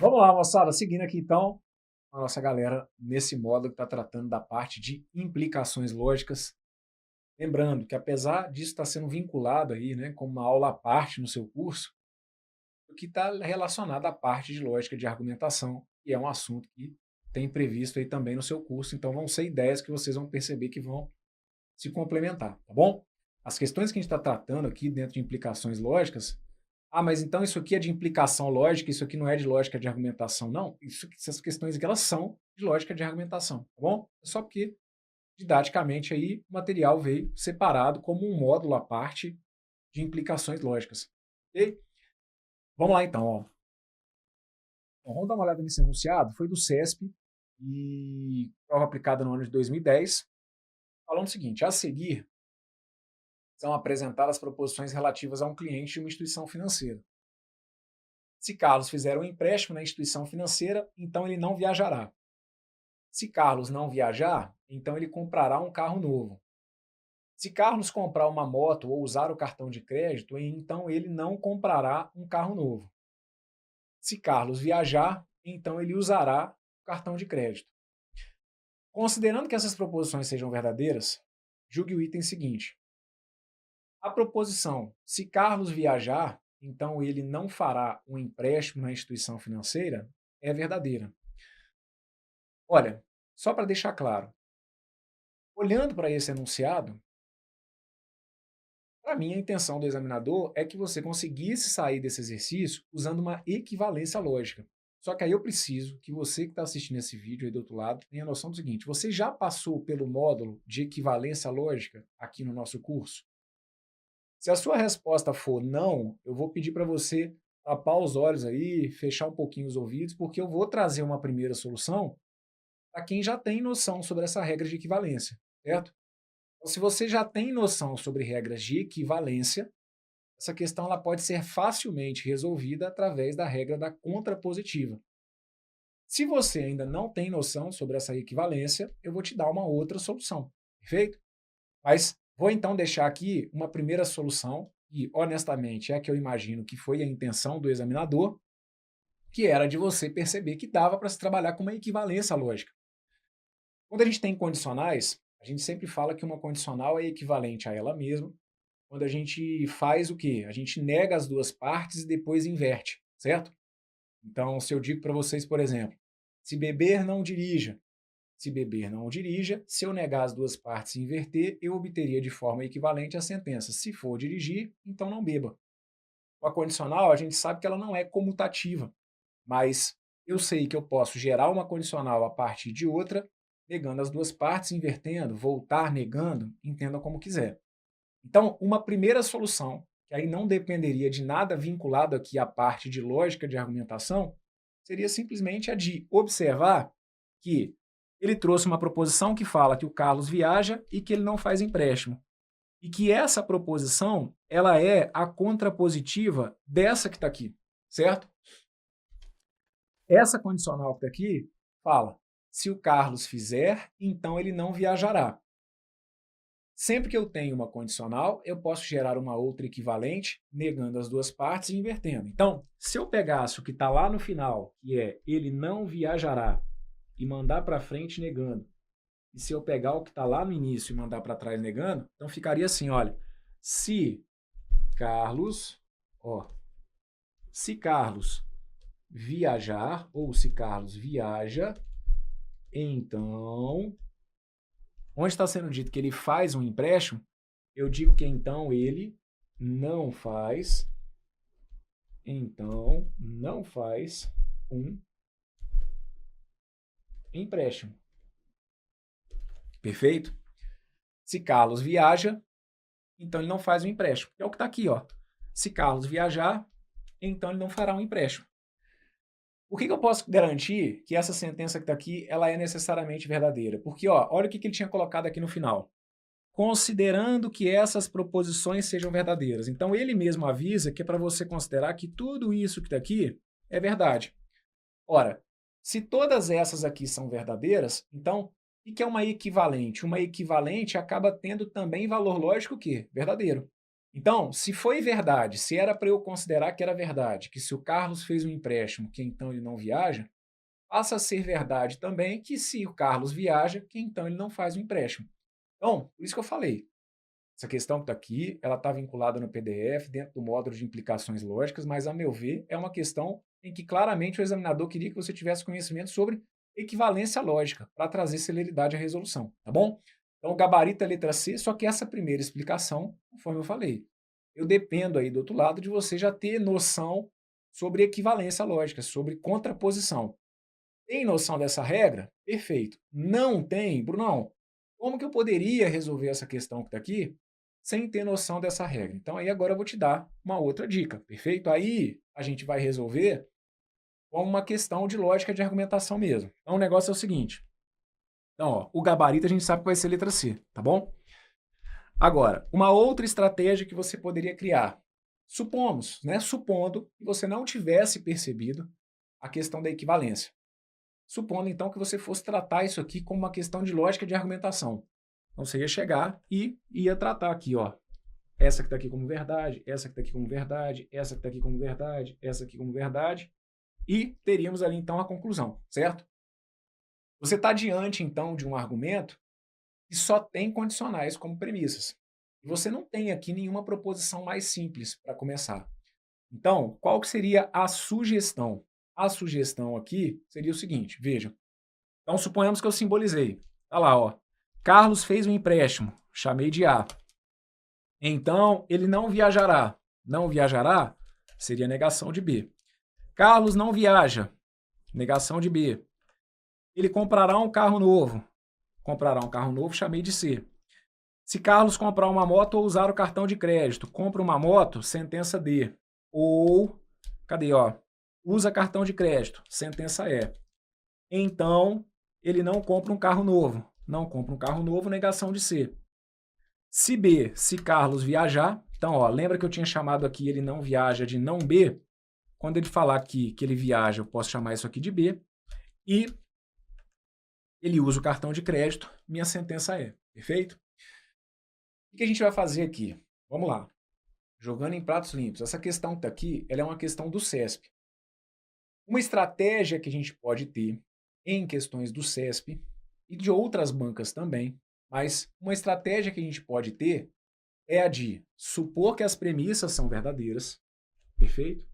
Vamos lá, moçada, seguindo aqui então a nossa galera nesse módulo que está tratando da parte de implicações lógicas. Lembrando que apesar disso estar sendo vinculado aí, né, como uma aula à parte no seu curso, o que está relacionado à parte de lógica de argumentação, que é um assunto que tem previsto aí também no seu curso, então vão ser ideias que vocês vão perceber que vão se complementar, tá bom? As questões que a gente está tratando aqui dentro de implicações lógicas. Ah, mas então isso aqui é de implicação lógica, isso aqui não é de lógica de argumentação, não. Essas questões aqui, elas são de lógica de argumentação, tá bom? É só porque, didaticamente, aí, o material veio separado como um módulo à parte de implicações lógicas. Ok? Vamos lá então, ó. Bom, vamos dar uma olhada nesse enunciado. Foi do CESP e prova aplicada no ano de 2010, falando o seguinte: a seguir são apresentadas proposições relativas a um cliente de uma instituição financeira. Se Carlos fizer um empréstimo na instituição financeira, então ele não viajará. Se Carlos não viajar, então ele comprará um carro novo. Se Carlos comprar uma moto ou usar o cartão de crédito, então ele não comprará um carro novo. Se Carlos viajar, então ele usará o cartão de crédito. Considerando que essas proposições sejam verdadeiras, julgue o item seguinte: a proposição se Carlos viajar, então ele não fará um empréstimo na instituição financeira é verdadeira. Olha, só para deixar claro, olhando para esse enunciado, para mim a intenção do examinador é que você conseguisse sair desse exercício usando uma equivalência lógica. Só que aí eu preciso que você que está assistindo esse vídeo aí do outro lado tenha noção do seguinte: você já passou pelo módulo de equivalência lógica aqui no nosso curso? Se a sua resposta for não, eu vou pedir para você tapar os olhos aí, fechar um pouquinho os ouvidos, porque eu vou trazer uma primeira solução para quem já tem noção sobre essa regra de equivalência, certo? Então, se você já tem noção sobre regras de equivalência, essa questão ela pode ser facilmente resolvida através da regra da contrapositiva. Se você ainda não tem noção sobre essa equivalência, eu vou te dar uma outra solução, perfeito? Mas vou então deixar aqui uma primeira solução, e honestamente é a que eu imagino que foi a intenção do examinador, que era de você perceber que dava para se trabalhar com uma equivalência lógica. Quando a gente tem condicionais, a gente sempre fala que uma condicional é equivalente a ela mesma, quando a gente faz o quê? A gente nega as duas partes e depois inverte, certo? Então, se eu digo para vocês, por exemplo, se beber, não dirija. Se beber, não dirija. Se eu negar as duas partes e inverter, eu obteria de forma equivalente a sentença. Se for dirigir, então não beba. Com a condicional, a gente sabe que ela não é comutativa, mas eu sei que eu posso gerar uma condicional a partir de outra, negando as duas partes, invertendo, voltar negando, entenda como quiser. Então, uma primeira solução, que aí não dependeria de nada vinculado aqui à parte de lógica de argumentação, seria simplesmente a de observar que ele trouxe uma proposição que fala que o Carlos viaja e que ele não faz empréstimo. E que essa proposição, ela é a contrapositiva dessa que está aqui, certo? Essa condicional que está aqui fala, se o Carlos fizer, então ele não viajará. Sempre que eu tenho uma condicional, eu posso gerar uma outra equivalente, negando as duas partes e invertendo. Então, se eu pegasse o que está lá no final, que é ele não viajará, e mandar para frente negando, e se eu pegar o que está lá no início e mandar para trás negando, então ficaria assim, olha, se Carlos, ó, se Carlos viajar, ou se Carlos viaja, então, onde está sendo dito que ele faz um empréstimo, eu digo que então ele não faz, um empréstimo. Perfeito? Se Carlos viaja, então ele não faz um empréstimo. É o que está aqui, ó. Se Carlos viajar, então ele não fará um empréstimo. Por que eu posso garantir que essa sentença que está aqui, ela é necessariamente verdadeira? Porque, ó, olha o que ele tinha colocado aqui no final. Considerando que essas proposições sejam verdadeiras. Então, ele mesmo avisa que é para você considerar que tudo isso que está aqui é verdade. Ora, se todas essas aqui são verdadeiras, então, o que é uma equivalente? Uma equivalente acaba tendo também valor lógico o quê? Verdadeiro. Então, se foi verdade, se era para eu considerar que era verdade, que se o Carlos fez um empréstimo, que então ele não viaja, passa a ser verdade também que se o Carlos viaja, que então ele não faz o empréstimo. Então, por isso que eu falei, essa questão que está aqui, ela está vinculada no PDF, dentro do módulo de implicações lógicas, mas, a meu ver, é uma questão em que claramente o examinador queria que você tivesse conhecimento sobre equivalência lógica, para trazer celeridade à resolução, tá bom? Então, o gabarito é a letra C, só que essa primeira explicação, conforme eu falei, eu dependo aí do outro lado de você já ter noção sobre equivalência lógica, sobre contraposição. Tem noção dessa regra? Perfeito. Não tem? Brunão, como que eu poderia resolver essa questão que está aqui sem ter noção dessa regra? Então, aí agora eu vou te dar uma outra dica, perfeito? Aí a gente vai resolver com uma questão de lógica de argumentação mesmo. Então, o negócio é o seguinte. Então, ó, o gabarito a gente sabe que vai ser letra C, tá bom? Agora, uma outra estratégia que você poderia criar. Supomos, né? Supondo que você não tivesse percebido a questão da equivalência. Supondo, então, que você fosse tratar isso aqui como uma questão de lógica de argumentação. Então, você ia chegar e ia tratar aqui, ó, essa que está aqui como verdade, essa que está aqui como verdade, essa que está aqui como verdade, essa aqui como verdade, e teríamos ali, então, a conclusão, certo? Você está diante, então, de um argumento que só tem condicionais como premissas. E você não tem aqui nenhuma proposição mais simples para começar. Então, qual que seria a sugestão? A sugestão aqui seria o seguinte, vejam. Então, suponhamos que eu simbolizei. Olha lá, ó. Carlos fez um empréstimo, chamei de A. Então, ele não viajará. Não viajará seria negação de B. Carlos não viaja, negação de B. Ele comprará um carro novo. Comprará um carro novo, chamei de C. Se Carlos comprar uma moto ou usar o cartão de crédito, compra uma moto, sentença D. Ou, cadê, ó? Usa cartão de crédito, sentença E. Então, ele não compra um carro novo. Não compra um carro novo, negação de C. Se B, se Carlos viajar, então, ó, lembra que eu tinha chamado aqui ele não viaja de não B? Quando ele falar aqui que ele viaja, eu posso chamar isso aqui de B. E ele usa o cartão de crédito, minha sentença é. Perfeito? O que a gente vai fazer aqui? Vamos lá. Jogando em pratos limpos. Essa questão que está aqui, ela é uma questão do CESP. Uma estratégia que a gente pode ter em questões do CESP e de outras bancas também, mas uma estratégia que a gente pode ter é a de supor que as premissas são verdadeiras, perfeito?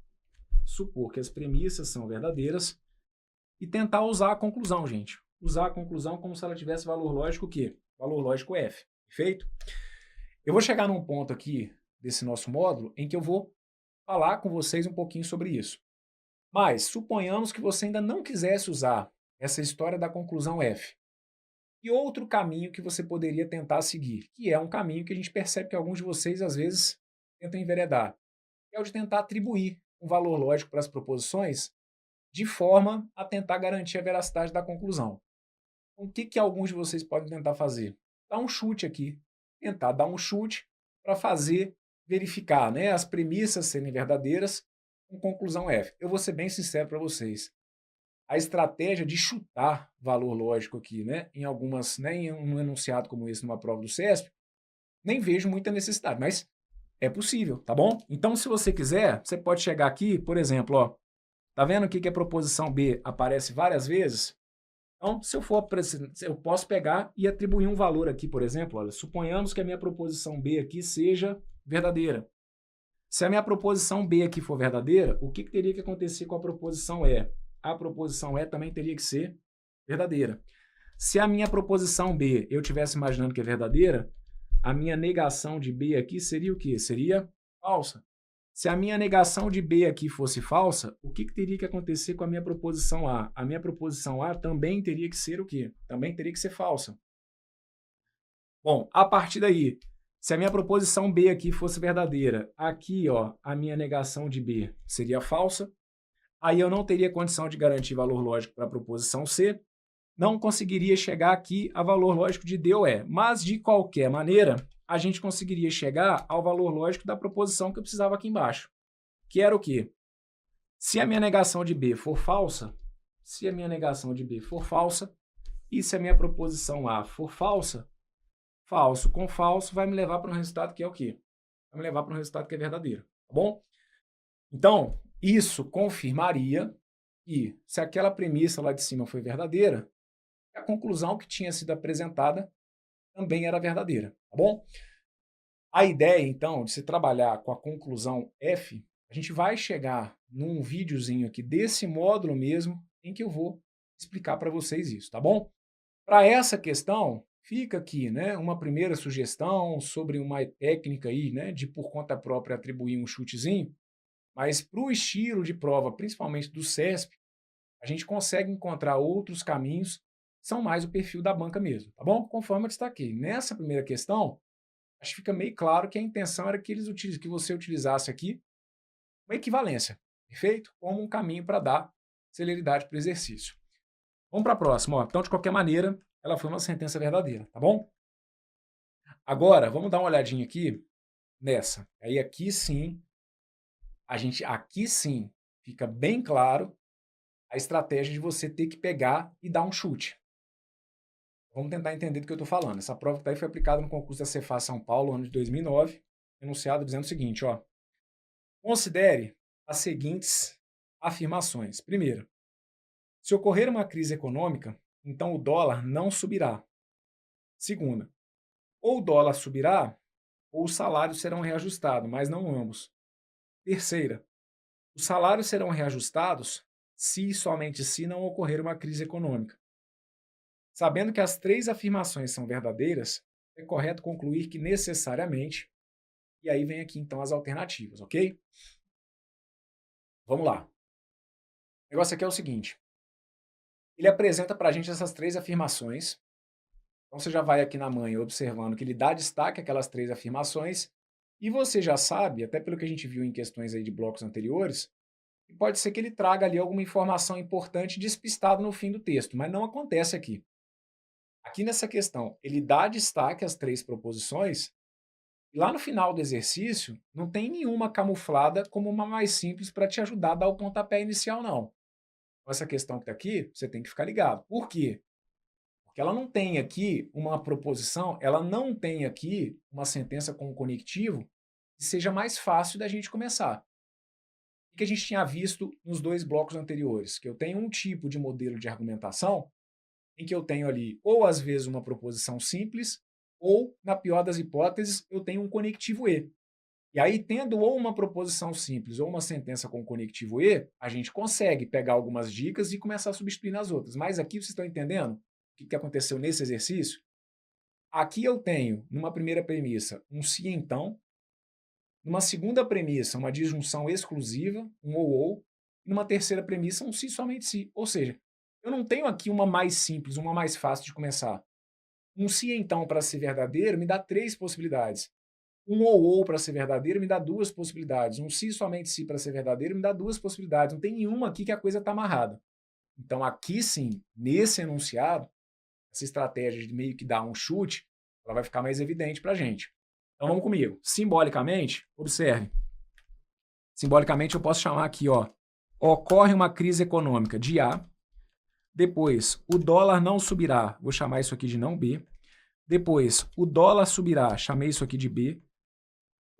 Supor que as premissas são verdadeiras e tentar usar a conclusão, gente. Usar a conclusão como se ela tivesse valor lógico o quê? Valor lógico F, perfeito? Eu vou chegar num ponto aqui desse nosso módulo em que eu vou falar com vocês um pouquinho sobre isso. Mas suponhamos que você ainda não quisesse usar essa história da conclusão F. E outro caminho que você poderia tentar seguir, que é um caminho que a gente percebe que alguns de vocês às vezes tentam enveredar, é o de tentar atribuir um valor lógico para as proposições de forma a tentar garantir a veracidade da conclusão. O que alguns de vocês podem tentar fazer? Dar um chute aqui. Tentar dar um chute para fazer verificar, né, as premissas serem verdadeiras com conclusão F. Eu vou ser bem sincero para vocês. A estratégia de chutar valor lógico aqui, né, em algumas, né, em um enunciado como esse numa prova do CESP, nem vejo muita necessidade, mas é possível, tá bom? Então, se você quiser, você pode chegar aqui, por exemplo, ó, tá vendo aqui que a proposição B aparece várias vezes? Então, se eu for, eu posso pegar e atribuir um valor aqui, por exemplo, olha, suponhamos que a minha proposição B aqui seja verdadeira. Se a minha proposição B aqui for verdadeira, o que teria que acontecer com a proposição E? A proposição E também teria que ser verdadeira. Se a minha proposição B eu estivesse imaginando que é verdadeira, a minha negação de B aqui seria o quê? Seria falsa. Se a minha negação de B aqui fosse falsa, o que teria que acontecer com a minha proposição A? A minha proposição A também teria que ser o quê? Também teria que ser falsa. Bom, a partir daí, se a minha proposição B aqui fosse verdadeira, aqui, ó, a minha negação de B seria falsa, aí eu não teria condição de garantir valor lógico para a proposição C, não conseguiria chegar aqui a valor lógico de D ou E, mas de qualquer maneira, a gente conseguiria chegar ao valor lógico da proposição que eu precisava aqui embaixo, que era o quê? Se a minha negação de B for falsa, se a minha negação de B for falsa, e se a minha proposição A for falsa, falso com falso vai me levar para um resultado que é o quê? vai me levar para um resultado que é verdadeiro, tá bom? Então, isso confirmaria que, se aquela premissa lá de cima foi verdadeira, a conclusão que tinha sido apresentada também era verdadeira, tá bom? A ideia, então, de se trabalhar com a conclusão F, a gente vai chegar num videozinho aqui desse módulo mesmo, em que eu vou explicar para vocês isso, tá bom? Para essa questão, fica aqui, né, uma primeira sugestão sobre uma técnica aí, né, de por conta própria atribuir um chutezinho, mas para o estilo de prova, principalmente do CESP, a gente consegue encontrar outros caminhos que são mais o perfil da banca mesmo, tá bom? Conforme eu destaquei. Nessa primeira questão, acho que fica meio claro que a intenção era que, que você utilizasse aqui uma equivalência, perfeito? Como um caminho para dar celeridade para o exercício. Vamos para a próxima. Ó. Então, de qualquer maneira, ela foi uma sentença verdadeira, tá bom? Agora, vamos dar uma olhadinha aqui nessa. Aí aqui sim, aqui sim, fica bem claro a estratégia de você ter que pegar e dar um chute. Vamos tentar entender do que eu estou falando. Essa prova que tá aí foi aplicada no concurso da Cefaz São Paulo, ano de 2009, enunciado dizendo o seguinte, ó. Considere as seguintes afirmações. Primeiro, se ocorrer uma crise econômica, então o dólar não subirá. Segunda, ou o dólar subirá, ou os salários serão reajustados, mas não ambos. Terceira, os salários serão reajustados se e somente se não ocorrer uma crise econômica. Sabendo que as três afirmações são verdadeiras, é correto concluir que necessariamente, e aí vem aqui então as alternativas, ok? Vamos lá. O negócio aqui é o seguinte, ele apresenta para a gente essas três afirmações, então você já vai aqui na manha observando que ele dá destaque àquelas três afirmações, e você já sabe, até pelo que a gente viu em questões aí de blocos anteriores, que pode ser que ele traga ali alguma informação importante despistada no fim do texto, mas não acontece aqui. Aqui nessa questão, ele dá destaque às três proposições, e lá no final do exercício, não tem nenhuma camuflada como uma mais simples para te ajudar a dar o pontapé inicial, não. Com essa questão que está aqui, você tem que ficar ligado. Por quê? Porque ela não tem aqui uma proposição, ela não tem aqui uma sentença com um conectivo que seja mais fácil da gente começar. O que a gente tinha visto nos dois blocos anteriores? Que eu tenho um tipo de modelo de argumentação em que eu tenho ali, ou às vezes uma proposição simples, ou, na pior das hipóteses, eu tenho um conectivo E. E aí, tendo ou uma proposição simples ou uma sentença com conectivo E, a gente consegue pegar algumas dicas e começar a substituir nas outras. Mas aqui vocês estão entendendo o que aconteceu nesse exercício? Aqui eu tenho, numa primeira premissa, um se então, numa segunda premissa, uma disjunção exclusiva, um ou, e numa terceira premissa, um se somente se. Ou seja, eu não tenho aqui uma mais simples, uma mais fácil de começar. Um se então para ser verdadeiro me dá três possibilidades. Um ou para ser verdadeiro me dá duas possibilidades. Um se somente se para ser verdadeiro me dá duas possibilidades. Não tem nenhuma aqui que a coisa está amarrada. Então aqui sim, nesse enunciado, essa estratégia de meio que dar um chute, ela vai ficar mais evidente para a gente. Então vamos comigo. Simbolicamente, observe. Simbolicamente eu posso chamar aqui, ó, ocorre uma crise econômica de A. Depois, o dólar não subirá, vou chamar isso aqui de não B. Depois, o dólar subirá, chamei isso aqui de B.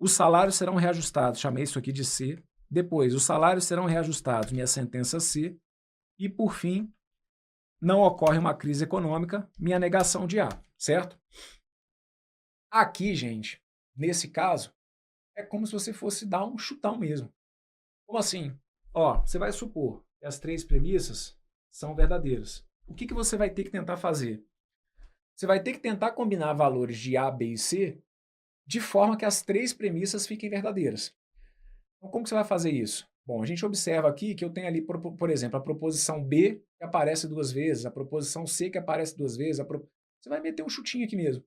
Os salários serão reajustados, chamei isso aqui de C. Depois, os salários serão reajustados, minha sentença C. E, por fim, não ocorre uma crise econômica, minha negação de A, certo? Aqui, gente, nesse caso, é como se você fosse dar um chutão mesmo. Como assim? Ó, você vai supor que as três premissas são verdadeiras. O que você vai ter que tentar fazer? Você vai ter que tentar combinar valores de A, B e C de forma que as três premissas fiquem verdadeiras. Então, como que você vai fazer isso? Bom, a gente observa aqui que eu tenho ali, por exemplo, a proposição B que aparece duas vezes, a proposição C que aparece duas vezes. Você vai meter um chutinho aqui mesmo.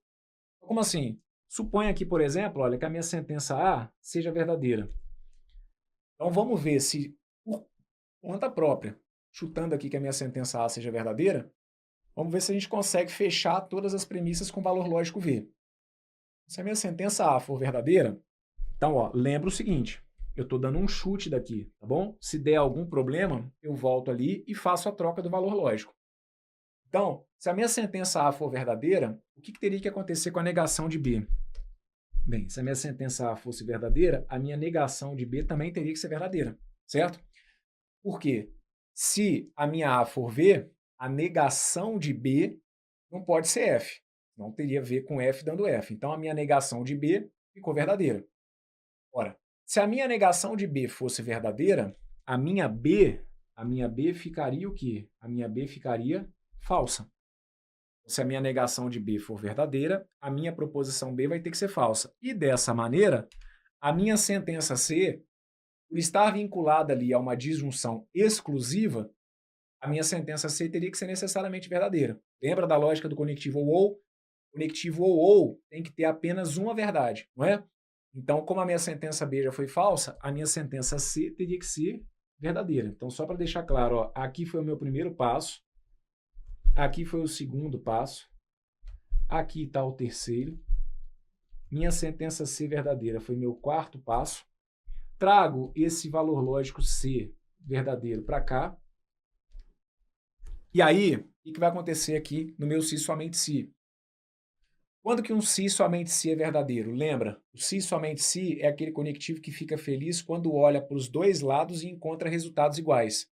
Como assim? Suponha aqui, por exemplo, olha, que a minha sentença A seja verdadeira. Então, vamos ver se, por conta própria, chutando aqui que a minha sentença A seja verdadeira, vamos ver se a gente consegue fechar todas as premissas com valor lógico V. Se a minha sentença A for verdadeira, então, ó, lembra o seguinte, eu estou dando um chute daqui, tá bom? Se der algum problema, eu volto ali e faço a troca do valor lógico. Então, se a minha sentença A for verdadeira, o que teria que acontecer com a negação de B? Bem, se a minha sentença A fosse verdadeira, a minha negação de B também teria que ser verdadeira, certo? Por quê? Se a minha A for V, a negação de B não pode ser F. Não teria V com F dando F. Então, a minha negação de B ficou verdadeira. Ora, se a minha negação de B fosse verdadeira, a minha B ficaria o quê? A minha B ficaria falsa. Se a minha negação de B for verdadeira, a minha proposição B vai ter que ser falsa. E dessa maneira, a minha sentença C, por estar vinculada ali a uma disjunção exclusiva, a minha sentença C teria que ser necessariamente verdadeira. Lembra da lógica do conectivo ou? Conectivo ou tem que ter apenas uma verdade, não é? Então, como a minha sentença B já foi falsa, a minha sentença C teria que ser verdadeira. Então, só para deixar claro, ó, aqui foi o meu primeiro passo, aqui foi o segundo passo, aqui está o terceiro, minha sentença C verdadeira foi meu quarto passo, trago esse valor lógico C verdadeiro para cá, e aí, o que vai acontecer aqui no meu se somente se? Quando que um se somente se é verdadeiro? Lembra? O se somente se é aquele conectivo que fica feliz quando olha para os dois lados e encontra resultados iguais.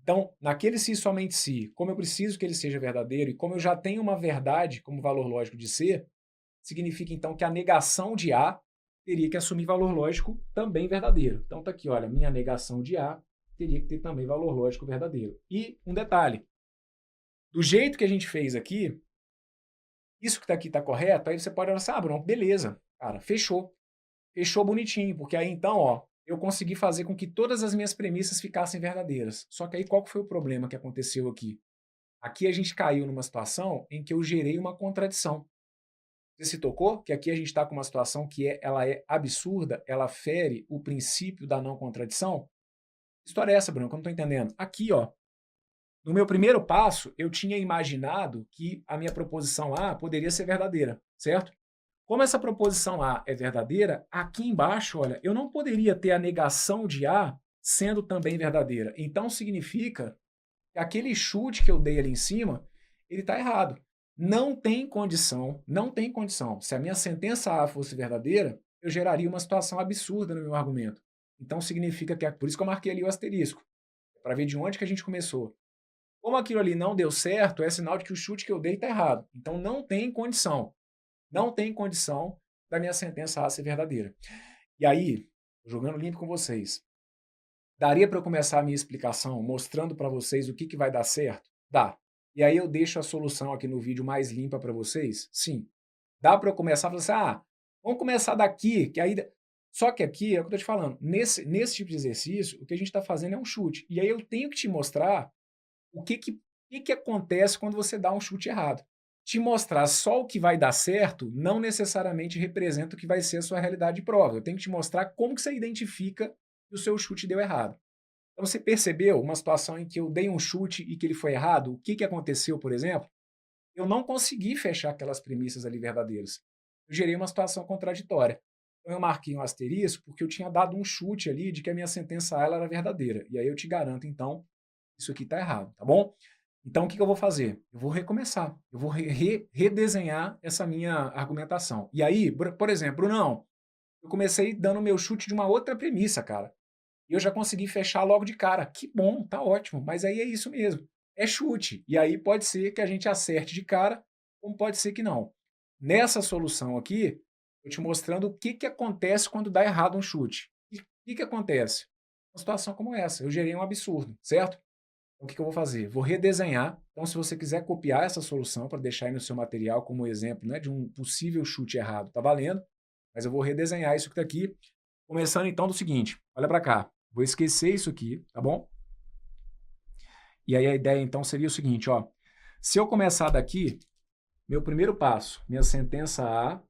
Então, naquele se somente se, como eu preciso que ele seja verdadeiro e como eu já tenho uma verdade como valor lógico de C, significa então que a negação de A teria que assumir valor lógico também verdadeiro. Então tá aqui, olha, minha negação de A teria que ter também valor lógico verdadeiro. E um detalhe, do jeito que a gente fez aqui, isso que está aqui está correto, aí você pode olhar assim, ah, Bruno, beleza, cara, fechou. Fechou bonitinho, porque aí então, ó, eu consegui fazer com que todas as minhas premissas ficassem verdadeiras. Só que aí qual que foi o problema que aconteceu aqui? Aqui a gente caiu numa situação em que eu gerei uma contradição. Você se tocou que aqui a gente está com uma situação que ela é absurda, ela fere o princípio da não contradição? Que história é essa, Bruno? Que eu não estou entendendo. Aqui, ó, no meu primeiro passo, eu tinha imaginado que a minha proposição A poderia ser verdadeira, certo? Como essa proposição A é verdadeira, aqui embaixo, olha, eu não poderia ter a negação de A sendo também verdadeira. Então significa que aquele chute que eu dei ali em cima, ele está errado. Não tem condição, não tem condição. Se a minha sentença A fosse verdadeira, eu geraria uma situação absurda no meu argumento. Então significa que é por isso que eu marquei ali o asterisco, para ver de onde que a gente começou. Como aquilo ali não deu certo, é sinal de que o chute que eu dei está errado. Então não tem condição. Não tem condição da minha sentença A ser verdadeira. E aí, jogando limpo com vocês, daria para eu começar a minha explicação mostrando para vocês o que vai dar certo? Dá. E aí eu deixo a solução aqui no vídeo mais limpa para vocês? Sim. Dá para eu começar a falar assim, ah, vamos começar daqui, que aí... Só que aqui, é o que eu estou te falando, nesse tipo de exercício, o que a gente está fazendo é um chute. E aí eu tenho que te mostrar o que acontece quando você dá um chute errado. Te mostrar só o que vai dar certo não necessariamente representa o que vai ser a sua realidade de prova. Eu tenho que te mostrar como que você identifica que o seu chute deu errado. Então você percebeu uma situação em que eu dei um chute e que ele foi errado? O que aconteceu, por exemplo? Eu não consegui fechar aquelas premissas ali verdadeiras. Eu gerei uma situação contraditória. Então eu marquei um asterisco porque eu tinha dado um chute ali de que a minha sentença A ela era verdadeira. E aí eu te garanto, então, isso aqui está errado, tá bom? Então, o que eu vou fazer? Eu vou recomeçar, eu vou redesenhar essa minha argumentação. E aí, por exemplo, Brunão, eu comecei dando meu chute de uma outra premissa, cara. E eu já consegui fechar logo de cara. Que bom, tá ótimo, mas aí é isso mesmo. É chute. E aí pode ser que a gente acerte de cara, como pode ser que não. Nessa solução aqui, eu te mostrando o que acontece quando dá errado um chute. E o que acontece? Uma situação como essa, eu gerei um absurdo, certo? Então, o que eu vou fazer? Vou redesenhar. Então, se você quiser copiar essa solução para deixar aí no seu material como exemplo, né, de um possível chute errado, tá valendo. Mas eu vou redesenhar isso que está aqui, começando então do seguinte, olha para cá. Vou esquecer isso aqui, tá bom? E aí a ideia então seria o seguinte, ó. Se eu começar daqui, meu primeiro passo, minha sentença A,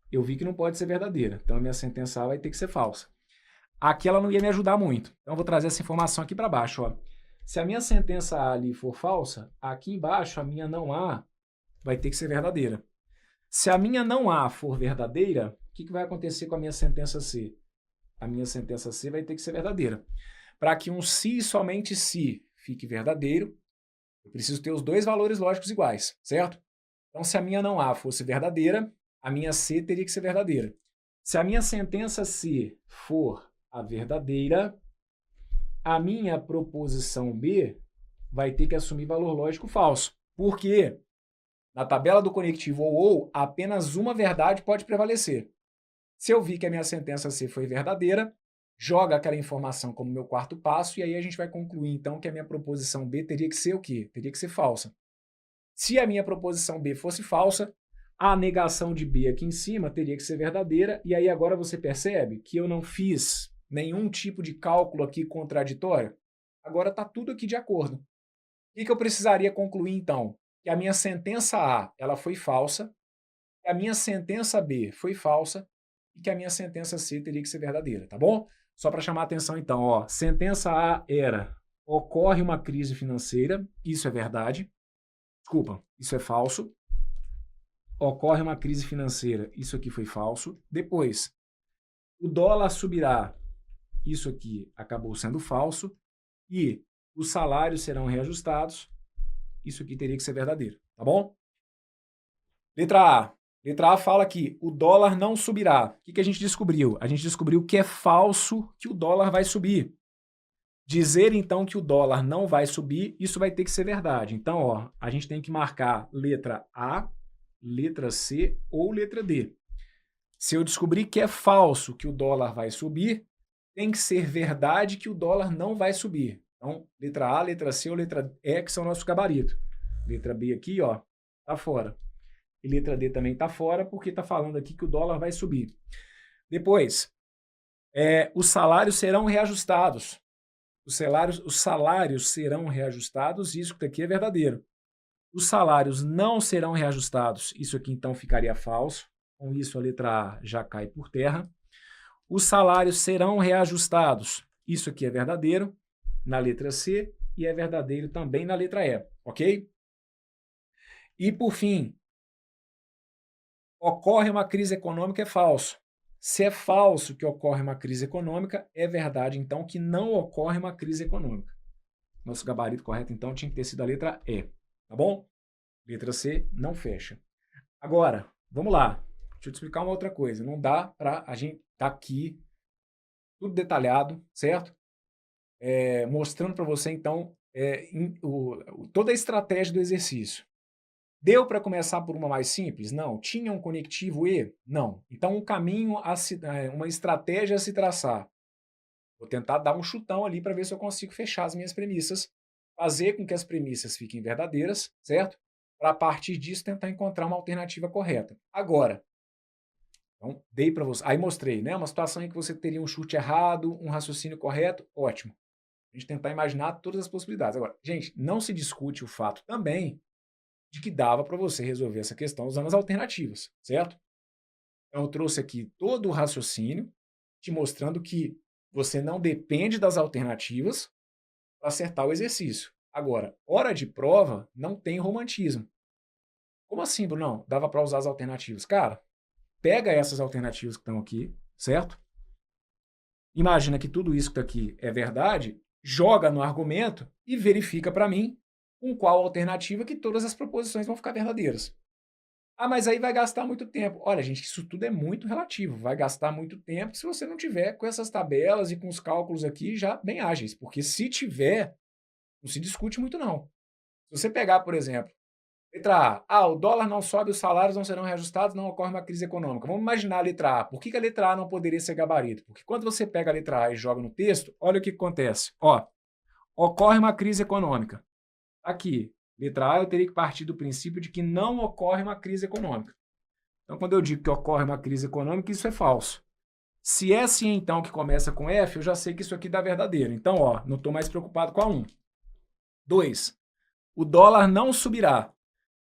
eu vi que não pode ser verdadeira. Então, a minha sentença A vai ter que ser falsa. Aqui ela não ia me ajudar muito. Então, eu vou trazer essa informação aqui para baixo, ó. Se a minha sentença A ali for falsa, aqui embaixo a minha não A vai ter que ser verdadeira. Se a minha não A for verdadeira, o que vai acontecer com a minha sentença C? A minha sentença C vai ter que ser verdadeira. Para que um se e somente se fique verdadeiro, eu preciso ter os dois valores lógicos iguais, certo? Então, se a minha não A fosse verdadeira, a minha C teria que ser verdadeira. Se a minha sentença C for a verdadeira, a minha proposição B vai ter que assumir valor lógico falso. Por quê? Na tabela do conectivo ou, apenas uma verdade pode prevalecer. Se eu vi que a minha sentença C foi verdadeira, joga aquela informação como meu quarto passo e aí a gente vai concluir, então, que a minha proposição B teria que ser o quê? Teria que ser falsa. Se a minha proposição B fosse falsa, a negação de B aqui em cima teria que ser verdadeira, e aí agora você percebe que eu não fiz nenhum tipo de cálculo aqui contraditório? Agora está tudo aqui de acordo. O que eu precisaria concluir, então? Que a minha sentença A ela foi falsa, que a minha sentença B foi falsa, e que a minha sentença C teria que ser verdadeira, tá bom? Só para chamar a atenção, então, ó, sentença A era: ocorre uma crise financeira, isso é verdade. Desculpa, isso é falso. Ocorre uma crise financeira, isso aqui foi falso. Depois, o dólar subirá, isso aqui acabou sendo falso. E os salários serão reajustados, isso aqui teria que ser verdadeiro, tá bom? Letra A. Letra A fala aqui, o dólar não subirá. O que a gente descobriu? A gente descobriu que é falso que o dólar vai subir. Dizer, então, que o dólar não vai subir, isso vai ter que ser verdade. Então, ó, a gente tem que marcar letra A, letra C ou letra D. Se eu descobrir que é falso que o dólar vai subir, tem que ser verdade que o dólar não vai subir. Então, letra A, letra C ou letra E, que são nossos gabaritos. Letra B aqui, ó, tá fora. E letra D também tá fora, porque tá falando aqui que o dólar vai subir. Depois, os salários serão reajustados. Os salários serão reajustados, isso aqui é verdadeiro. Os salários não serão reajustados, isso aqui então ficaria falso. Com isso, a letra A já cai por terra. Os salários serão reajustados, isso aqui é verdadeiro na letra C e é verdadeiro também na letra E, ok? E, por fim, ocorre uma crise econômica é falso. Se é falso que ocorre uma crise econômica, é verdade, então, que não ocorre uma crise econômica. Nosso gabarito correto, então, tinha que ter sido a letra E, tá bom? Letra C não fecha. Agora, vamos lá. Deixa eu te explicar uma outra coisa. Não dá para a gente estar aqui tudo detalhado, certo? Mostrando para você, então, toda a estratégia do exercício. Deu para começar por uma mais simples? Não. Tinha um conectivo E? Não. Então, um caminho, uma estratégia a se traçar. Vou tentar dar um chutão ali para ver se eu consigo fechar as minhas premissas, fazer com que as premissas fiquem verdadeiras, certo? Para, a partir disso, tentar encontrar uma alternativa correta. Agora, então, dei para você. Aí mostrei, né? Uma situação em que você teria um chute errado, um raciocínio correto, ótimo. A gente tentar imaginar todas as possibilidades. Agora, gente, não se discute o fato também de que dava para você resolver essa questão usando as alternativas, certo? Então, eu trouxe aqui todo o raciocínio, te mostrando que você não depende das alternativas para acertar o exercício. Agora, hora de prova não tem romantismo. Como assim, Bruno? Não, dava para usar as alternativas. Cara, pega essas alternativas que estão aqui, certo? Imagina que tudo isso que está aqui é verdade, joga no argumento e verifica para mim com qual alternativa que todas as proposições vão ficar verdadeiras. Ah, mas aí vai gastar muito tempo. Olha, gente, isso tudo é muito relativo. Vai gastar muito tempo se você não tiver com essas tabelas e com os cálculos aqui já bem ágeis. Porque se tiver, não se discute muito não. Se você pegar, por exemplo, letra A, o dólar não sobe, os salários não serão reajustados, não ocorre uma crise econômica. Vamos imaginar a letra A. Por que a letra A não poderia ser gabarito? Porque quando você pega a letra A e joga no texto, olha o que acontece. Ó, ocorre uma crise econômica. Aqui, letra A, eu teria que partir do princípio de que não ocorre uma crise econômica. Então, quando eu digo que ocorre uma crise econômica, isso é falso. Se é sim, então, que começa com F, eu já sei que isso aqui dá verdadeiro. Então, ó, não estou mais preocupado com a 1. 2. O dólar não subirá.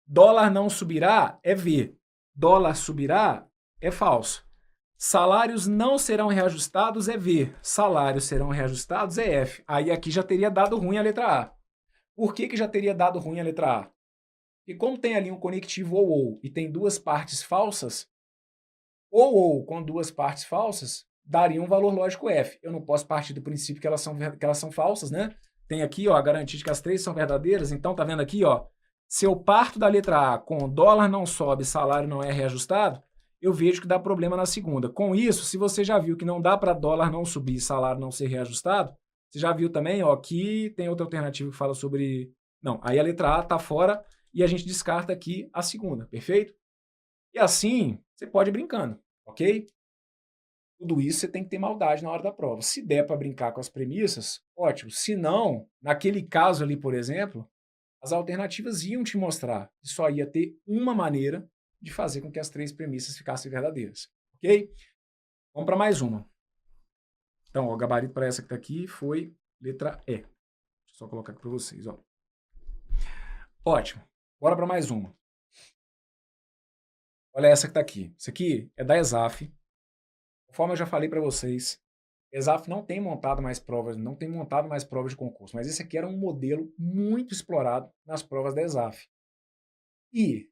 Dólar não subirá é V. Dólar subirá é falso. Salários não serão reajustados é V. Salários serão reajustados é F. Aí aqui já teria dado ruim a letra A. Por que já teria dado ruim a letra A? Porque como tem ali um conectivo ou e tem duas partes falsas, ou com duas partes falsas, daria um valor lógico F. Eu não posso partir do princípio que elas são falsas, né? Tem aqui, ó, a garantia de que as três são verdadeiras. Então, tá vendo aqui, ó? Se eu parto da letra A com dólar não sobe, salário não é reajustado, eu vejo que dá problema na segunda. Com isso, se você já viu que não dá para dólar não subir, salário não ser reajustado, você já viu também, ó, que tem outra alternativa que fala sobre... Não, aí a letra A está fora e a gente descarta aqui a segunda, perfeito? E assim, você pode ir brincando, ok? Tudo isso você tem que ter maldade na hora da prova. Se der para brincar com as premissas, ótimo. Se não, naquele caso ali, por exemplo, as alternativas iam te mostrar que só ia ter uma maneira de fazer com que as 3 premissas ficassem verdadeiras, ok? Vamos para mais uma. Então, ó, o gabarito para essa que está aqui foi letra E. Deixa eu só colocar aqui para vocês, ó. Ótimo. Bora para mais uma. Olha essa que está aqui. Isso aqui é da ESAF. Conforme eu já falei para vocês, ESAF não tem montado mais provas, não tem montado mais provas de concurso, mas esse aqui era um modelo muito explorado nas provas da ESAF. E,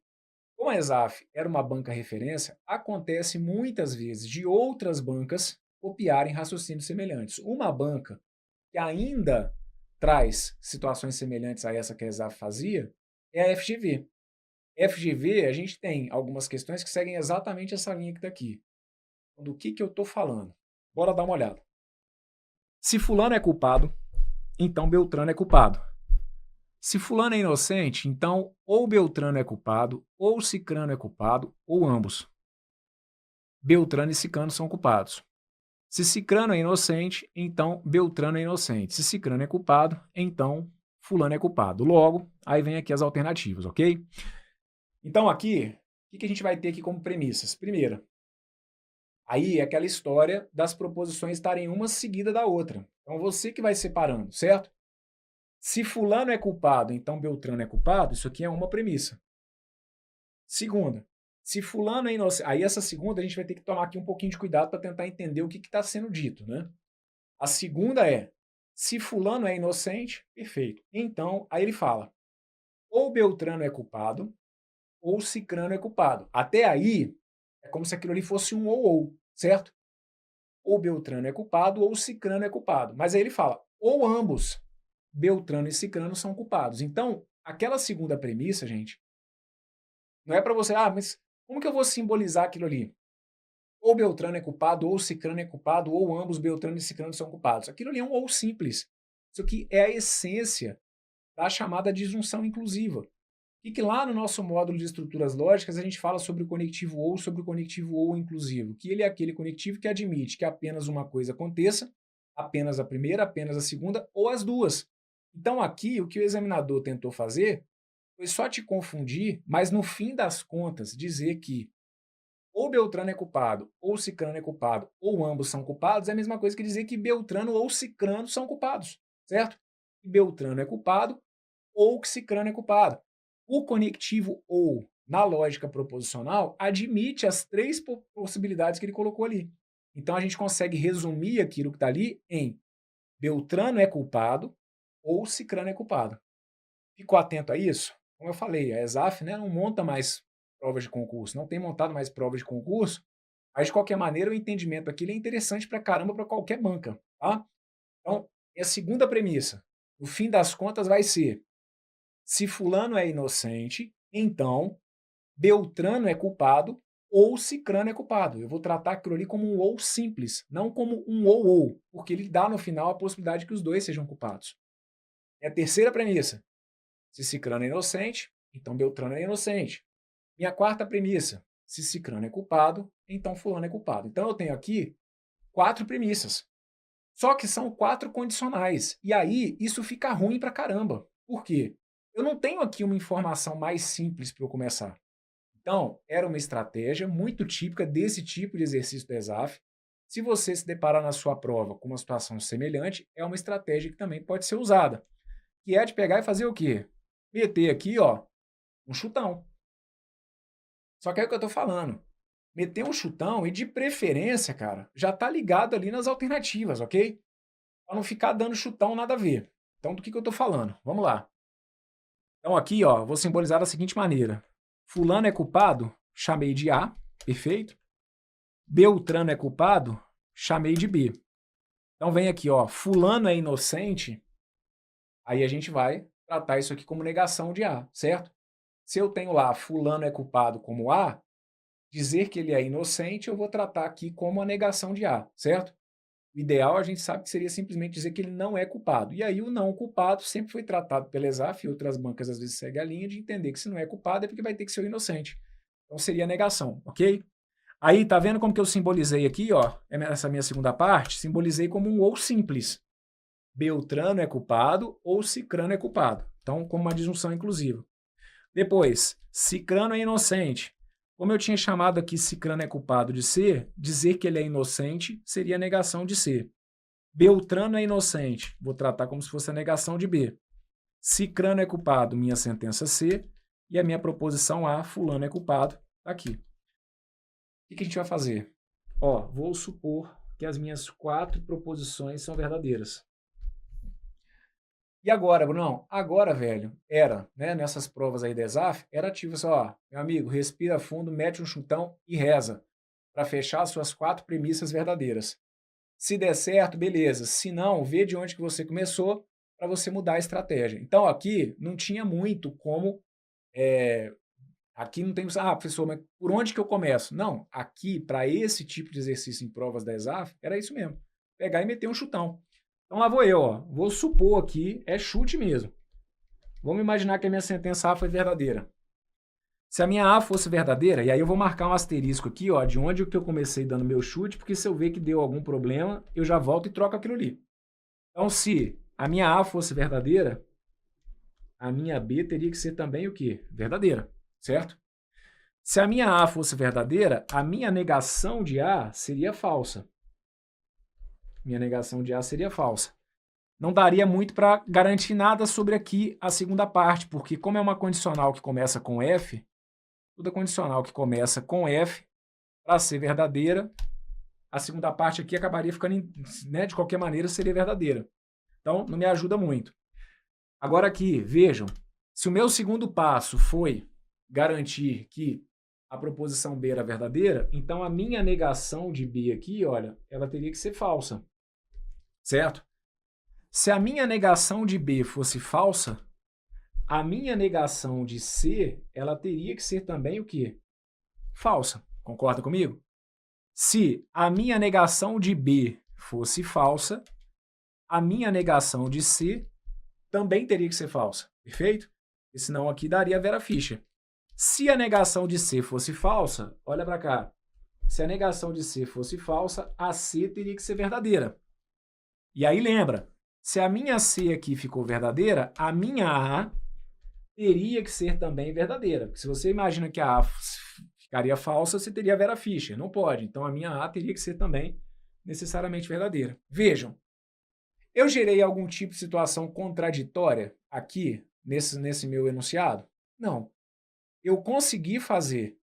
como a ESAF era uma banca referência, acontece muitas vezes de outras bancas copiarem raciocínios semelhantes. Uma banca que ainda traz situações semelhantes a essa que a ESAF fazia é a FGV. FGV, a gente tem algumas questões que seguem exatamente essa linha que está aqui. Do que eu estou falando? Bora dar uma olhada. Se fulano é culpado, então Beltrano é culpado. Se fulano é inocente, então ou Beltrano é culpado, ou Cicrano é culpado, ou ambos. Beltrano e Cicrano são culpados. Se Cicrano é inocente, então Beltrano é inocente. Se Cicrano é culpado, então fulano é culpado. Logo, aí vem aqui as alternativas, ok? Então aqui, o que a gente vai ter aqui como premissas? Primeira, aí é aquela história das proposições estarem uma seguida da outra. Então você que vai separando, certo? Se fulano é culpado, então Beltrano é culpado, isso aqui é uma premissa. Segunda, se fulano é inocente, aí essa segunda a gente vai ter que tomar aqui um pouquinho de cuidado para tentar entender o que está sendo dito, né? A segunda é, se fulano é inocente, perfeito. Então, aí ele fala, ou Beltrano é culpado, ou Cicrano é culpado. Até aí, é como se aquilo ali fosse um ou, certo? Ou Beltrano é culpado, ou Cicrano é culpado. Mas aí ele fala, ou ambos, Beltrano e Cicrano são culpados. Então, aquela segunda premissa, gente, não é para você, mas como que eu vou simbolizar aquilo ali? Ou Beltrano é culpado, ou Cicrano é culpado, ou ambos, Beltrano e Cicrano, são culpados. Aquilo ali é um ou simples. Isso aqui é a essência da chamada disjunção inclusiva. E que lá no nosso módulo de estruturas lógicas a gente fala sobre o conectivo ou inclusivo, que ele é aquele conectivo que admite que apenas uma coisa aconteça, apenas a primeira, apenas a segunda ou as duas. Então aqui o que o examinador tentou fazer foi só te confundir, mas no fim das contas dizer que ou Beltrano é culpado, ou Cicrano é culpado, ou ambos são culpados, é a mesma coisa que dizer que Beltrano ou Cicrano são culpados, certo? Que Beltrano é culpado ou que Cicrano é culpado. O conectivo ou, na lógica proposicional, admite as 3 possibilidades que ele colocou ali. Então a gente consegue resumir aquilo que está ali em Beltrano é culpado ou Cicrano é culpado. Ficou atento a isso? Como eu falei, a ESAF, né, não monta mais provas de concurso, não tem montado mais provas de concurso, mas de qualquer maneira o entendimento aqui é interessante para caramba para qualquer banca, tá? Então, a segunda premissa, no fim das contas vai ser, se fulano é inocente, então Beltrano é culpado ou Cicrano é culpado. Eu vou tratar aquilo ali como um ou simples, não como um ou, porque ele dá no final a possibilidade que os dois sejam culpados. É a terceira premissa. Se Cicrano é inocente, então Beltrano é inocente. Minha quarta premissa, se Cicrano é culpado, então fulano é culpado. Então eu tenho aqui 4 premissas. Só que são 4 condicionais. E aí isso fica ruim pra caramba. Por quê? Eu não tenho aqui uma informação mais simples para eu começar. Então, era uma estratégia muito típica desse tipo de exercício do ESAF. Se você se deparar na sua prova com uma situação semelhante, é uma estratégia que também pode ser usada. Que é de pegar e fazer o quê? Meter aqui, ó, um chutão. Só que é o que eu tô falando. Meter um chutão e, de preferência, cara, já tá ligado ali nas alternativas, ok? Pra não ficar dando chutão nada a ver. Então, do que eu tô falando? Vamos lá. Então, aqui, ó, vou simbolizar da seguinte maneira. Fulano é culpado? Chamei de A, perfeito. Beltrano é culpado? Chamei de B. Então, vem aqui, ó, fulano é inocente? Aí a gente vai tratar isso aqui como negação de A, certo? Se eu tenho lá fulano é culpado como A, dizer que ele é inocente, eu vou tratar aqui como a negação de A, certo? O ideal a gente sabe que seria simplesmente dizer que ele não é culpado. E aí o não culpado sempre foi tratado pela ESAF e outras bancas às vezes seguem a linha de entender que se não é culpado é porque vai ter que ser o inocente. Então seria a negação, ok? Aí, tá vendo como que eu simbolizei aqui, ó, essa minha segunda parte? Simbolizei como um ou simples. Beltrano é culpado ou Cicrano é culpado. Então, como uma disjunção inclusiva. Depois, Cicrano é inocente. Como eu tinha chamado aqui Cicrano é culpado de C, dizer que ele é inocente seria a negação de C. Beltrano é inocente. Vou tratar como se fosse a negação de B. Cicrano é culpado, minha sentença C. E a minha proposição A, fulano é culpado, tá aqui. O que a gente vai fazer? Ó, vou supor que as minhas 4 proposições são verdadeiras. E agora, Brunão? Agora, velho, era, né, nessas provas aí da ESAF, era ativo assim, ó, meu amigo, respira fundo, mete um chutão e reza para fechar as suas 4 premissas verdadeiras. Se der certo, beleza. Se não, vê de onde que você começou para você mudar a estratégia. Então, aqui não tinha muito como aqui não tem, professor, mas por onde que eu começo? Não, aqui, para esse tipo de exercício em provas da ESAF, era isso mesmo. Pegar e meter um chutão. Então lá vou eu, ó. Vou supor aqui, é chute mesmo. Vamos imaginar que a minha sentença A foi verdadeira. Se a minha A fosse verdadeira, e aí eu vou marcar um asterisco aqui, ó, de onde que eu comecei dando meu chute, porque se eu ver que deu algum problema, eu já volto e troco aquilo ali. Então, se a minha A fosse verdadeira, a minha B teria que ser também o quê? Verdadeira, certo? Se a minha A fosse verdadeira, a minha negação de A seria falsa. Minha negação de A seria falsa. Não daria muito para garantir nada sobre aqui a segunda parte, porque como é uma condicional que começa com F, toda condicional que começa com F, para ser verdadeira, a segunda parte aqui acabaria ficando, né, de qualquer maneira, seria verdadeira. Então, não me ajuda muito. Agora aqui, vejam, se o meu segundo passo foi garantir que a proposição B era verdadeira, então a minha negação de B aqui, olha, ela teria que ser falsa, certo? Se a minha negação de B fosse falsa, a minha negação de C, ela teria que ser também o quê? Falsa. Concorda comigo? Se a minha negação de B fosse falsa, a minha negação de C também teria que ser falsa. Perfeito? Porque senão aqui daria Vera Fischer. Se a negação de C fosse falsa, olha para cá. Se a negação de C fosse falsa, a C teria que ser verdadeira. E aí lembra, se a minha C aqui ficou verdadeira, a minha A teria que ser também verdadeira. Porque se você imagina que a A ficaria falsa, você teria Vera Fischer. Não pode. Então a minha A teria que ser também necessariamente verdadeira. Vejam, eu gerei algum tipo de situação contraditória aqui nesse meu enunciado? Não. Eu consegui fazer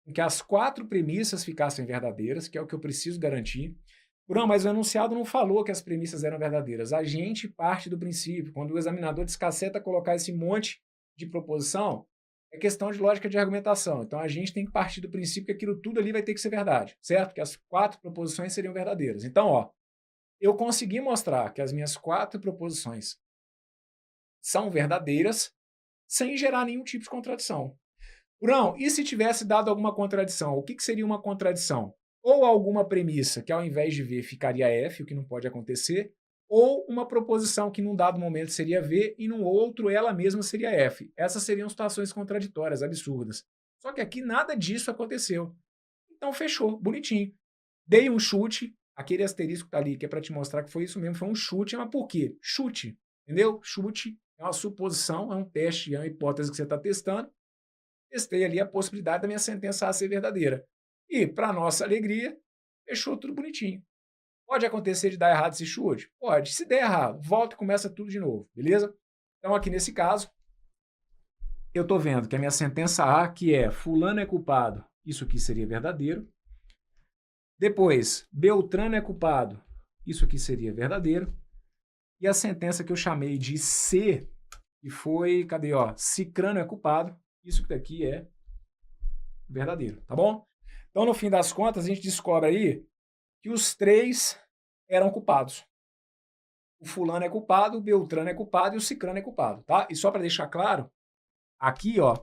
com que as 4 premissas ficassem verdadeiras, que é o que eu preciso garantir. Não, mas o enunciado não falou que as premissas eram verdadeiras. A gente parte do princípio. Quando o examinador descaceta colocar esse monte de proposição, é questão de lógica de argumentação. Então a gente tem que partir do princípio que aquilo tudo ali vai ter que ser verdade, certo? Que as 4 proposições seriam verdadeiras. Então, ó, eu consegui mostrar que as minhas 4 proposições são verdadeiras sem gerar nenhum tipo de contradição. Brunão, e se tivesse dado alguma contradição? O que seria uma contradição? Ou alguma premissa que ao invés de V ficaria F, o que não pode acontecer, ou uma proposição que num dado momento seria V e num outro ela mesma seria F. Essas seriam situações contraditórias, absurdas. Só que aqui nada disso aconteceu. Então fechou, bonitinho. Dei um chute, aquele asterisco tá ali que é para te mostrar que foi isso mesmo, foi um chute, mas por quê? Chute, entendeu? Chute é uma suposição, é um teste, é uma hipótese que você está testando. Testei ali a possibilidade da minha sentença A ser verdadeira. E, para nossa alegria, fechou tudo bonitinho. Pode acontecer de dar errado esse chute? Pode. Se der errado, volta e começa tudo de novo, beleza? Então, aqui nesse caso, eu estou vendo que a minha sentença A, que é fulano é culpado, isso aqui seria verdadeiro. Depois, Beltrano é culpado, isso aqui seria verdadeiro. E a sentença que eu chamei de C, que foi, cadê, ó, Cicrano é culpado, isso daqui é verdadeiro, tá bom? Então, no fim das contas, a gente descobre aí que os 3 eram culpados. O fulano é culpado, o Beltrano é culpado e o Cicrano é culpado, tá? E só para deixar claro, aqui, ó,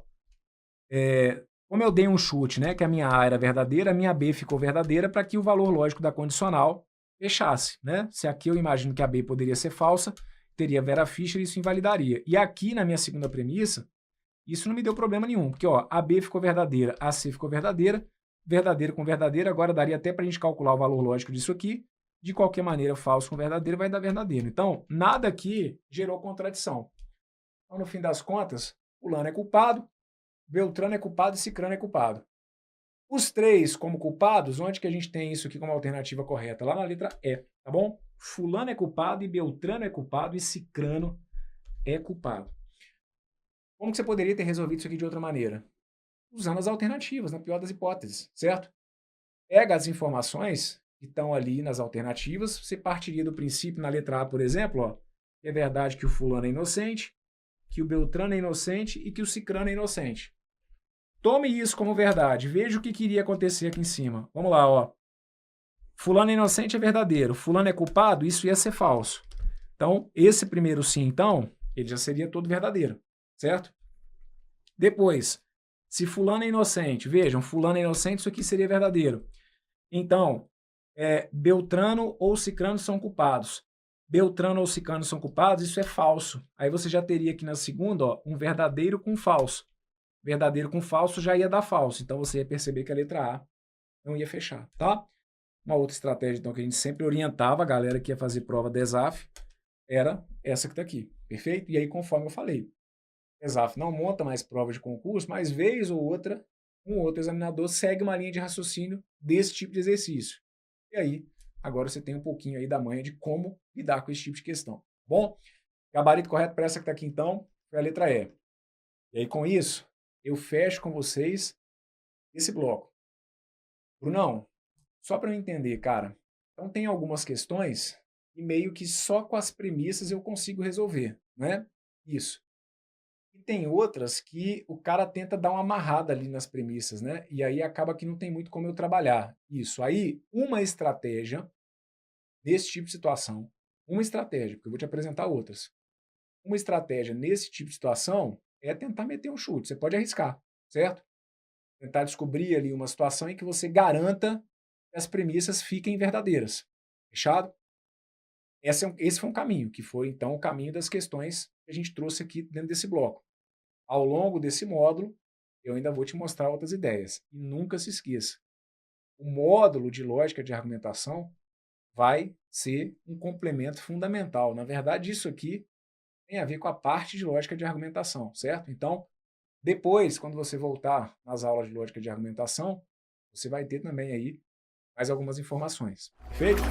Como eu dei um chute, né, que a minha A era verdadeira, a minha B ficou verdadeira para que o valor lógico da condicional fechasse, né? Se aqui eu imagino que a B poderia ser falsa, teria Vera Fischer e isso invalidaria. E aqui na minha segunda premissa, isso não me deu problema nenhum, porque ó, a B ficou verdadeira, a C ficou verdadeira, verdadeiro com verdadeiro, agora daria até para a gente calcular o valor lógico disso aqui. De qualquer maneira, falso com verdadeiro vai dar verdadeiro. Então, nada aqui gerou contradição. Então, no fim das contas, fulano é culpado, Beltrano é culpado e Cicrano é culpado. Os três como culpados, onde que a gente tem isso aqui como alternativa correta? Lá na letra E, tá bom? Fulano é culpado e Beltrano é culpado e Cicrano é culpado. Como que você poderia ter resolvido isso aqui de outra maneira? Usando as alternativas, na pior das hipóteses, certo? Pega as informações que estão ali nas alternativas, você partiria do princípio, na letra A, por exemplo, ó, que é verdade que o fulano é inocente, que o Beltrano é inocente e que o Cicrano é inocente. Tome isso como verdade. Veja o que iria acontecer aqui em cima. Vamos lá, ó. Fulano é inocente é verdadeiro. Fulano é culpado, isso ia ser falso. Então, esse primeiro sim, então, ele já seria todo verdadeiro, certo? Depois, se fulano é inocente, vejam, fulano é inocente, isso aqui seria verdadeiro. Então, Beltrano ou Cicrano são culpados. Beltrano ou Cicrano são culpados, isso é falso. Aí você já teria aqui na segunda, ó, um verdadeiro com falso. Verdadeiro com falso já ia dar falso. Então você ia perceber que a letra A não ia fechar, tá? Uma outra estratégia, então, que a gente sempre orientava a galera que ia fazer prova da ESAF era essa que está aqui, perfeito? E aí, conforme eu falei, ESAF não monta mais prova de concurso, mas vez ou outra, um outro examinador segue uma linha de raciocínio desse tipo de exercício. E aí, agora você tem um pouquinho aí da manha de como lidar com esse tipo de questão. Bom, gabarito correto para essa que está aqui, então, foi a letra E. E aí, com isso, eu fecho com vocês esse bloco. Brunão, só para eu entender, cara, então tem algumas questões e meio que só com as premissas eu consigo resolver, né? Isso. E tem outras que o cara tenta dar uma amarrada ali nas premissas, né? E aí acaba que não tem muito como eu trabalhar. Isso. Aí, uma estratégia desse tipo de situação, uma estratégia, porque eu vou te apresentar outras. Uma estratégia nesse tipo de situação é tentar meter um chute. Você pode arriscar, certo? Tentar descobrir ali uma situação em que você garanta que as premissas fiquem verdadeiras. Fechado? Esse foi um caminho, que foi então o caminho das questões que a gente trouxe aqui dentro desse bloco. Ao longo desse módulo, eu ainda vou te mostrar outras ideias. E nunca se esqueça, o módulo de lógica de argumentação vai ser um complemento fundamental. Na verdade, isso aqui tem a ver com a parte de lógica de argumentação, certo? Então, depois, quando você voltar nas aulas de lógica de argumentação, você vai ter também aí mais algumas informações. Perfeito?